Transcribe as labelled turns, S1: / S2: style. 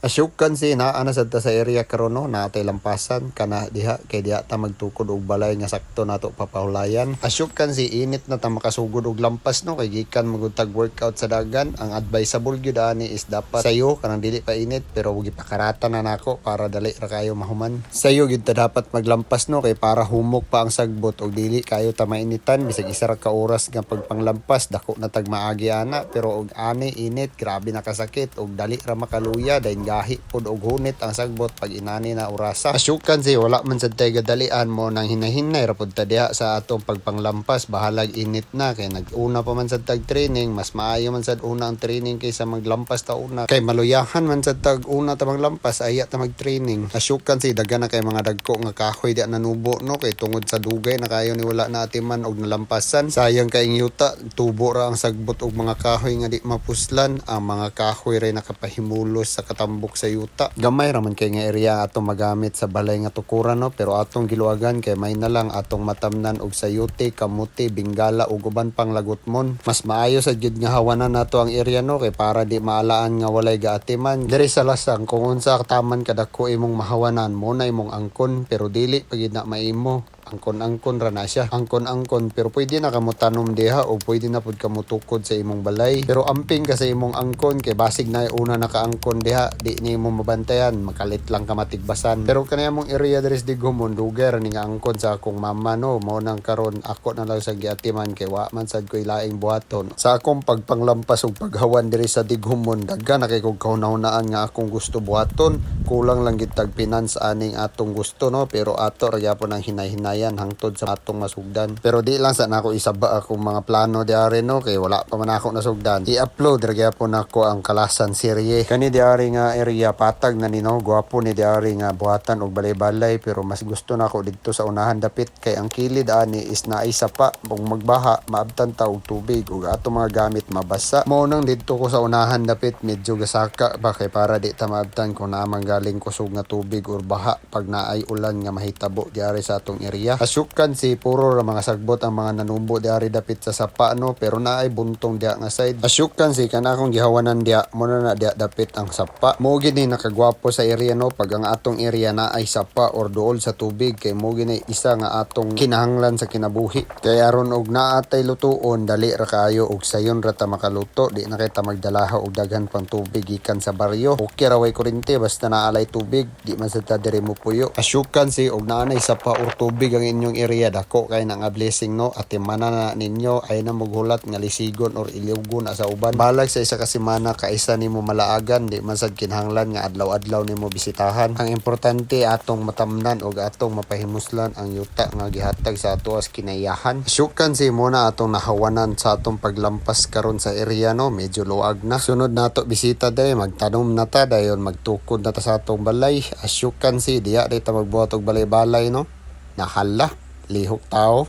S1: Asyukan si naa na sad ta sa area karon no, natay lampasan kana diha kay diha ta magtukod og balay nga sakto nato papahulayan. Asyukan si init na ta makasugod og lampas no kay gikan magutag workout sa dagan. Ang advisable gyud ani is dapat sayo kanang dili pa init pero wag ipakarata na nako para dali ra kayo mahuman. Sayo gyud ta dapat maglampas no kay para humok pa ang sagbot og dili kayo ta mainitan bisag isa ra ka oras nga pagpanglampas dako na tag maagi ana pero og ani init grabe nakasakit og dali ra makaluya dayon gahi pod og hunit ang sagbot pag inani na orasa. Asyukan si wala man sad tay gadalian mo nang hinahinay ra pod ta diha sa atong pagpanglampas bahalag init na kay nag-una pa man sad tag training mas maayo man sad una ang training kaysa maglampas ta una kay maluyahan man sad tag una ta maglampas aya ta mag-training. Asyukan si daghan na kay mga dagko nga kahoy di nanubo no kay tungod sa dugay na kayo ni wala na atiman og nalampasan sayang kay yuta tubo ra ang sagbot og mga kahoy nga di mapuslan ang mga kahoy ray nakapahimulos sa katambok sa yuta. Gamay raman kay nga area atong magamit sa balay nga tukuran no pero atong giluwagan kay may na lang atong matamnan og sayote, kamuti, bingala ug uban pang lagutmon. Mas maayo sa jud nga hawanan nato ang area no kay para di maalaan nga walay gaatiman. Diri sa lasang kung unsa taman kadako imong mahawanan mo na imong angkon pero dili pagid na maimo. Angkon-angkon ra na siya. Angkon-angkon pero pwede na kamo tanom diha o pwede na pud kamo tukod sa imong balay. Pero amping ka sa imong angkon kay basig na una nakaangkon diha di ni mo mabantayan makalit lang ka matigbasan. Pero kanaya mong area diri sa Digumon dugay ra ni nga angkon sa akong mama no mao nang karon ako na lang sa giatiman kay wa man sad ko ilaing buhaton. Sa akong pagpanglampas ug paghawan diri sa Digumon daghan na kay kog kahunahunan nga akong gusto buhaton. Kulang lang gid tag finance aning atong gusto no pero ato ra gyapon ang hinay-hinay hangtod sa atong masugdan. Pero di lang sa nako isaba akong mga plano diari no kay wala pa man ako nasugdan. I-upload ra gyapon ako ang Kalasan serye. Kani diari nga area patag na nino gwapo ni diari nga buhatan og balay-balay pero mas gusto nako didto sa unahan dapit kay ang kilid ani is naay sapa ug magbaha maabtan ta og tubig ug ato mga gamit mabasa. Mao nang didto ko sa unahan dapit medyo gasaka ba kay para di ta maabtan kung naamang galing kusog nga tubig or baha pag naay ulan nga mahitabo diari sa atong area. Asyukan si puro ra mga sagbot ang mga nanumbo diari dapit sa sapa no pero naay buntong diha nga side. Asyukan si kana akong gihawanan diha mo na diha dapit ang sapa. Mo gid ni nakagwapo sa area no pag ang atong area naay sapa or duol sa tubig kay mo gid isa nga atong kinahanglan sa kinabuhi. Kay aron og naatay lutuon dali ra kaayo og sayon ra ta makaluto di na kay ta magdalaha og daghan pang tubig gikan sa baryo. Okay ra way kuryente basta naalay tubig di man sa ta diri mo puyo. Asyukan si og naanay sapa or tubig ang inyong area dako kay na nga blessing no at timana na ninyo ay na maghulat nga lisigon or iliugon na sa uban balag sa isa ka semana kaisa nimo malaagan di man sad kinahanglan nga adlaw-adlaw nimo bisitahan. Ang importante atong matamnan og atong mapahimuslan ang yuta nga gihatag sa ato as kinayahan. Asyukan si mo na atong nahawanan sa atong paglampas karon sa area no medyo luag na. Sunod nato bisita day magtanom na ta dayon magtukod na ta sa atong balay. Asyukan si diya day ta magbuhat og balay-balay no. Nahala, lihok tao.